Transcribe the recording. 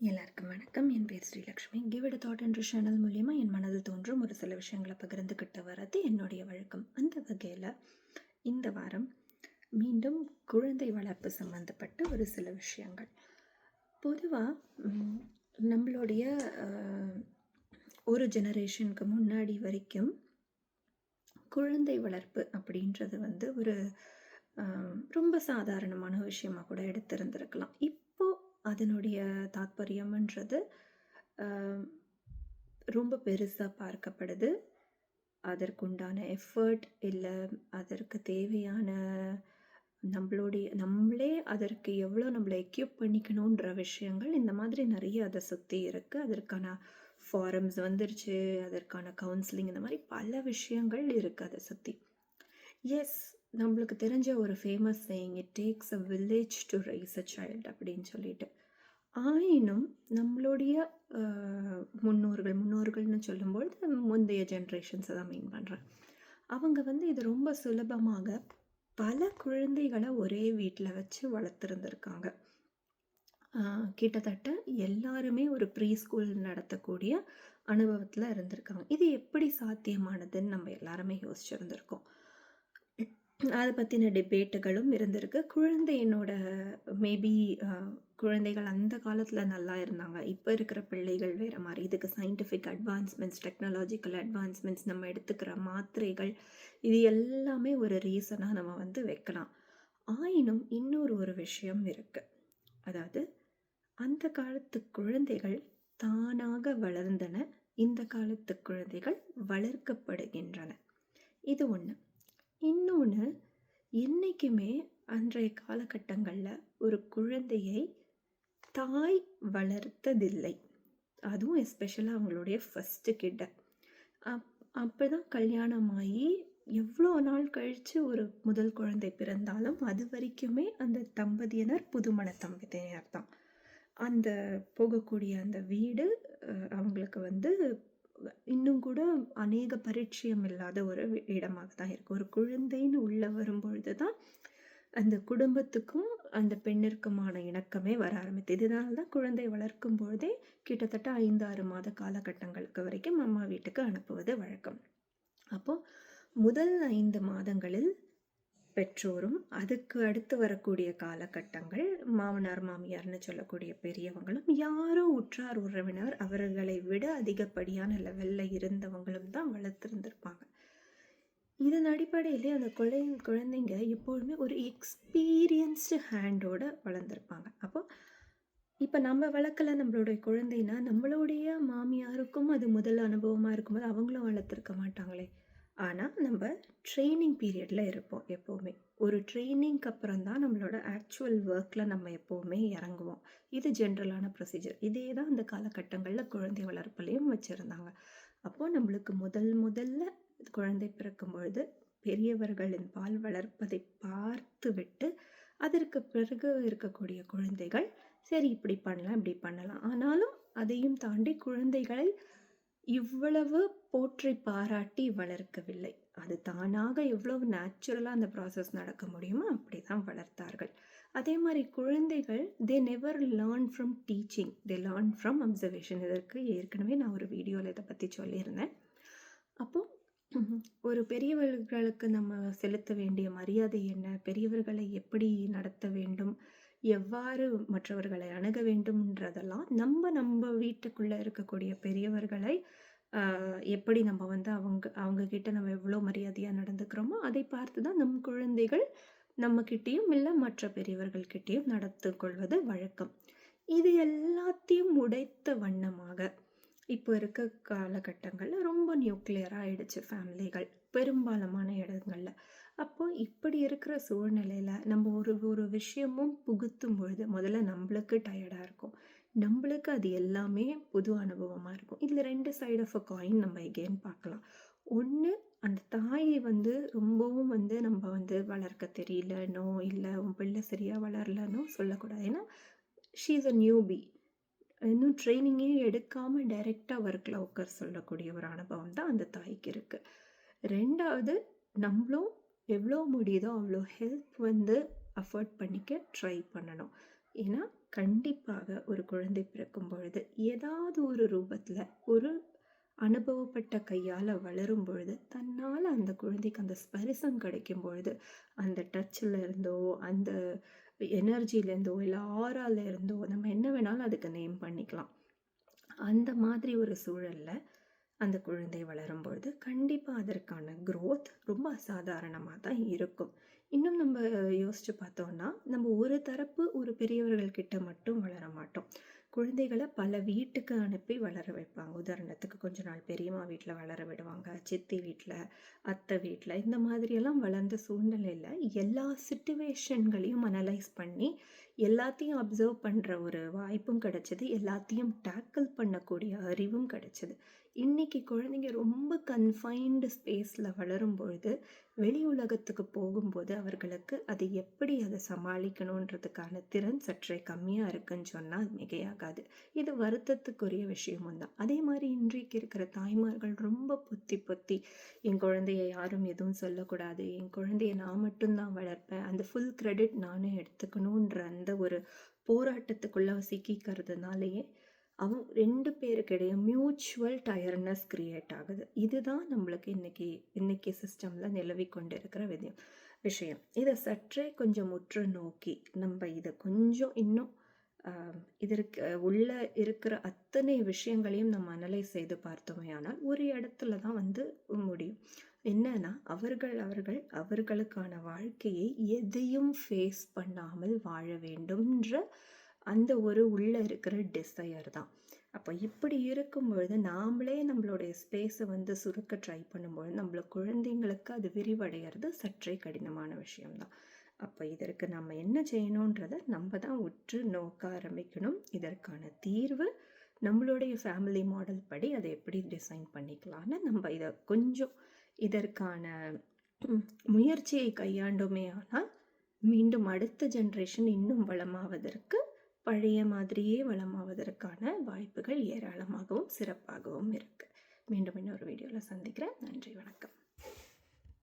எல்லாருக்கும் வணக்கம். என் பேர் ஸ்ரீலக்ஷ்மி. கிவ் இட் தாட் என்ற சேனல் மூலியமாக என் மனதில் தோன்றும் ஒரு சில விஷயங்களை பகிர்ந்துக்கிட்டு வர்றது என்னுடைய வழக்கம். அந்த வகையில் இந்த வாரம் மீண்டும் குழந்தை வளர்ப்பு சம்மந்தப்பட்ட ஒரு சில விஷயங்கள். பொதுவாக நம்மளுடைய ஒரு ஜெனரேஷனுக்கு முன்னாடி வரைக்கும் குழந்தை வளர்ப்பு அப்படின்றது ஒரு ரொம்ப சாதாரணமான விஷயமாக கூட எடுத்திருந்திருக்கலாம். அதனுடைய தாத்பரியம்ன்றது ரொம்ப பெருசாக பார்க்கப்படுது. அதற்குண்டான எஃபர்ட் இல்லை அதற்கு தேவையான நம்மளே அதற்கு எவ்வளோ நம்மளை எக்யூப் பண்ணிக்கணுன்ற விஷயங்கள் இந்த மாதிரி நிறைய அதை சுற்றி இருக்குது. அதற்கான ஃபாரம்ஸ் வந்துருச்சு, அதற்கான கவுன்சிலிங், இந்த மாதிரி பல விஷயங்கள் இருக்குது அதை சுற்றி. எஸ், நம்மளுக்கு தெரிஞ்ச ஒரு famous saying, it takes a village to rice a child அப்படின்னு சொல்லிட்டு. ஆயினும் நம்மளுடைய முன்னோர்கள்னு சொல்லும்பொழுது முந்தைய ஜென்ரேஷன்ஸை தான் மீன் பண்ணுறேன். அவங்க இது ரொம்ப சுலபமாக பல குழந்தைகளை ஒரே வீட்டில் வச்சு வளர்த்துருந்துருக்காங்க. கிட்டத்தட்ட எல்லாருமே ஒரு ப்ரீ ஸ்கூல் நடத்தக்கூடிய அனுபவத்தில் இருந்திருக்காங்க. இது எப்படி சாத்தியமானதுன்னு நம்ம எல்லாருமே யோசிச்சுருந்துருக்கோம். அதை பற்றின டிபேட்டுகளும் இருந்திருக்கு. குழந்தையினோட மேபி குழந்தைகள் அந்த காலத்தில் நல்லா இருந்தாங்க, இப்போ இருக்கிற பிள்ளைகள் வேறு மாதிரி. இதுக்கு சயின்டிஃபிக் அட்வான்ஸ்மெண்ட்ஸ், டெக்னாலஜிக்கல் அட்வான்ஸ்மெண்ட்ஸ், நம்ம எடுத்துக்கிற மாத்திரைகள், இது எல்லாமே ஒரு ரீசனாக நம்ம வைக்கலாம். ஆயினும் இன்னொரு விஷயம் இருக்குது. அதாவது அந்த காலத்து குழந்தைகள் தானாக வளர்ந்தன, இந்த காலத்து குழந்தைகள் வளர்க்கப்படுகின்றன. இது ஒன்று. இன்னொன்று, என்றைக்குமே அன்றைய காலகட்டங்களில் ஒரு குழந்தையை தாய் வளர்த்ததில்லை. அதுவும் எஸ்பெஷலாக அவங்களுடைய ஃபஸ்ட்டு கிட்ட. அப்போ தான் கல்யாணமாகி எவ்வளோ நாள் கழித்து ஒரு முதல் குழந்தை பிறந்தாலும் அது வரைக்குமே அந்த தம்பதியினர் புதுமண தம்பதியினர் தான். அந்த போகக்கூடிய அந்த வீடு அவங்களுக்கு இன்னும் கூட அநேக பரிச்சயம் இல்லாத ஒரு இடமாக தான் இருக்குது. ஒரு குழந்தைன்னு உள்ளே வரும்பொழுது தான் அந்த குடும்பத்துக்கும் அந்த பெண்ணிற்குமான இணக்கமே வர ஆரம்பித்து. இதனால தான் குழந்தை வளர்க்கும் பொழுதே கிட்டத்தட்ட 5-6 மாத காலகட்டங்களுக்கு வரைக்கும் அம்மா வீட்டுக்கு அனுப்புவது வழக்கம். அப்போது முதல் 5 மாதங்களில் பெற்றோரும் அதுக்கு அடுத்து வரக்கூடிய காலகட்டங்கள் மாமனார் மாமியார்னு சொல்லக்கூடிய பெரியவங்களும் யாரோ உற்றார் உறவினர் அவர்களை விட அதிகப்படியான லெவலில் இருந்தவங்களும் தான் வளர்த்துருந்துருப்பாங்க. இதன் அடிப்படையிலே அந்த குழந்தைங்க எப்பொழுதுமே ஒரு எக்ஸ்பீரியன்ஸ்டு ஹேண்டோடு வளர்ந்துருப்பாங்க. அப்போது இப்போ நம்ம வளர்க்கல நம்மளுடைய குழந்தைனா நம்மளுடைய மாமியாருக்கும் அது முதல் அனுபவமாக இருக்கும்போது அவங்களும் வளர்த்துருக்க மாட்டாங்களே. ஆனால் நம்ம ட்ரைனிங் பீரியடில் இருப்போம். எப்போவுமே ஒரு ட்ரைனிங்க்கு அப்புறம் தான் நம்மளோட ஆக்சுவல் ஒர்க்கில் நம்ம எப்போவுமே இறங்குவோம். இது ஜென்ரலான ப்ரொசீஜர். இதே தான் அந்த காலகட்டங்களில் குழந்தை வளர்ப்புலையும் வச்சுருந்தாங்க. அப்போது நம்மளுக்கு முதல்ல குழந்தை பிறக்கும் பொழுது பெரியவர்களின் பால் வளர்ப்பதை பார்த்து விட்டு அதற்கு பிறகு இருக்கக்கூடிய குழந்தைகள் சரி இப்படி பண்ணலாம் இப்படி பண்ணலாம். ஆனாலும் அதையும் தாண்டி குழந்தைகளை இவ்வளவு போற்றி பாராட்டி வளர்க்கவில்லை. அது தானாக எவ்வளவு நேச்சுரலாக அந்த ப்ராசஸ் நடக்க முடியுமோ அப்படி தான் வளர்த்தார்கள். அதே மாதிரி குழந்தைகள் they never learn from teaching, they learn from observation. இதற்கு ஏற்கனவே நான் ஒரு வீடியோவில் இதை பற்றி சொல்லியிருந்தேன். அப்போது ஒரு பெரியவர்களுக்கு நம்ம செலுத்த வேண்டிய மரியாதை என்ன, பெரியவர்களை எப்படி நடத்த வேண்டும், எவ்வாறு மற்றவர்களை அணுக வேண்டும்ன்றதெல்லாம் நம்ம வீட்டுக்குள்ளே இருக்கக்கூடிய பெரியவர்களை எப்படி நம்ம அவங்க கிட்ட நம்ம எவ்வளோ மரியாதையாக நடந்துக்கிறோமோ அதை பார்த்து தான் நம் குழந்தைகள் நம்மக்கிட்டேயும் இல்லை மற்ற பெரியவர்கள்கிட்டேயும் நடத்து கொள்வது வழக்கம். இது எல்லாத்தையும் உடைத்த வண்ணமாக இப்போ இருக்க காலகட்டங்களில் ரொம்ப நியூக்ளியராக ஆகிடுச்சு ஃபேமிலிகள் பெரும்பாலான இடங்களில். அப்போது இப்படி இருக்கிற சூழ்நிலையில் நம்ம ஒரு விஷயமும் புகுத்தும் பொழுது முதல்ல நம்மளுக்கு டயர்டாக இருக்கும், நம்மளுக்கு அது எல்லாமே புது அனுபவமாக இருக்கும். இதில் 2 சைடு ஆஃப் அ காயின் நம்ம எகெயின் பார்க்கலாம். ஒன்று, அந்த தாயை ரொம்பவும் நம்ம வளர்க்க தெரியலனோ இல்லை உன் பிள்ளை சரியாக வளரலனோ சொல்லக்கூடாது. ஏன்னா ஷீ இஸ் அ நியூபி, இன்னும் ட்ரைனிங்கே எடுக்காமல் டைரெக்டாக ஒர்க்கில் உட்கார சொல்லக்கூடிய ஒரு அனுபவம் தான் அந்த தாய்க்கு இருக்குது. 2வது, நம்மளும் எவ்வளோ முடியுதோ அவ்வளோ ஹெல்ப் அஃபோர்ட் பண்ணிக்க ட்ரை பண்ணணும். ஏன்னா கண்டிப்பாக ஒரு குழந்தை பிறக்கும் பொழுது ஏதாவது ஒரு ரூபத்தில் ஒரு அனுபவப்பட்ட கையால் வளரும் பொழுது தன்னால் அந்த குழந்தைக்கு அந்த ஸ்பரிசம் கிடைக்கும் பொழுது அந்த டச்சில் இருந்தோ அந்த எனர்ஜிலேருந்தோ இல்லை ஆறால இருந்தோ நம்ம என்ன வேணாலும் அதுக்கு நேம் பண்ணிக்கலாம். அந்த மாதிரி ஒரு சூழலில் அந்த குழந்தை வளரும் பொழுது கண்டிப்பாக அதற்கான growth ரொம்ப அசாதாரணமாக தான் இருக்கும். இன்னும் நம்ம யோசிச்சு பார்த்தோம்னா நம்ம ஒரு தரப்பு ஒரு பெரியவர்கள் கிட்ட மட்டும் வளர மாட்டோம். குழந்தைகளை பல வீட்டுக்கு அனுப்பி வளர வைப்பாங்க. உதாரணத்துக்கு கொஞ்ச நாள் பெரியம்மா வீட்டில் வளர விடுவாங்க, சித்தி வீட்டில், அத்தை வீட்டில், இந்த மாதிரியெல்லாம் வளர்ந்த சூழ்நிலையில் எல்லா சிச்சுவேஷன்களையும் அனலைஸ் பண்ணி எல்லாத்தையும் அப்சர்வ் பண்ணுற ஒரு வாய்ப்பும் கிடைச்சது, எல்லாத்தையும் டேக்கிள் பண்ணக்கூடிய அறிவும் கிடைச்சது. இன்னைக்கு குழந்தைங்க ரொம்ப கன்ஃபைன்டு ஸ்பேஸில் வளரும் பொழுது வெளி உலகத்துக்கு போகும்போது அவர்களுக்கு அதை எப்படி அதை சமாளிக்கணுன்றதுக்கான திறன் சற்றே கம்மியாக இருக்குன்னு சொன்னால் அது மிகையாகாது. இது வருத்தத்துக்குரிய விஷயமும் தான். அதே மாதிரி இன்றைக்கு இருக்கிற தாய்மார்கள் ரொம்ப பொத்தி பொத்தி என் குழந்தைய யாரும் எதுவும் சொல்லக்கூடாது, என் குழந்தைய நான் மட்டும்தான் வளர்ப்பேன், அந்த ஃபுல் கிரெடிட் நானே எடுத்துக்கணுன்ற அந்த ஒரு போராட்டத்துக்குள்ளே சிக்கிக்கிறதுனாலேயே அவங்க 2 பேருக்கிடையும் மியூச்சுவல் டயர்னஸ் கிரியேட் ஆகுது. இதுதான் நம்மளுக்கு இன்னைக்கு சிஸ்டமில் நிலவி கொண்டு இருக்கிற விஷயம். இதை சற்றே கொஞ்சம் உற்று நோக்கி நம்ம இதை கொஞ்சம் இன்னும் இதற்கு உள்ள இருக்கிற அத்தனை விஷயங்களையும் நம்ம அனலைஸ் செய்து பார்த்தோமேயானால் ஒரு இடத்துல தான் முடியும். என்னன்னா அவர்களுக்கான வாழ்க்கையை எதையும் ஃபேஸ் பண்ணாமல் வாழ வேண்டும்ன்ற அந்த ஒரு உள்ள இருக்கிற டிசையர் தான். அப்போ இப்படி இருக்கும் பொழுது நாமளே நம்மளுடைய ஸ்பேஸை சுருக்க ட்ரை பண்ணும்பொழுது நம்மள குழந்தைங்களுக்கு அது விரிவடைகிறது சற்றே கடினமான விஷயம்தான். அப்போ இதற்கு நம்ம என்ன செய்யணுன்றதை நம்ம தான் உற்று நோக்க ஆரம்பிக்கணும். இதற்கான தீர்வு நம்மளுடைய ஃபேமிலி மாடல் படி அதை எப்படி டிசைன் பண்ணிக்கலான்னு நம்ம இதை கொஞ்சம் இதற்கான முயற்சியை கையாண்டோமே ஆனால் மீண்டும் அடுத்த ஜென்ரேஷன் இன்னும் வளமாவதற்கு பழைய மாதிரியே வளமாவதற்கான வாய்ப்புகள் ஏராளமாகவும் சிறப்பாகவும் இருக்குது. மீண்டும் இன்னொரு வீடியோவில் சந்திக்கிறேன். நன்றி, வணக்கம்.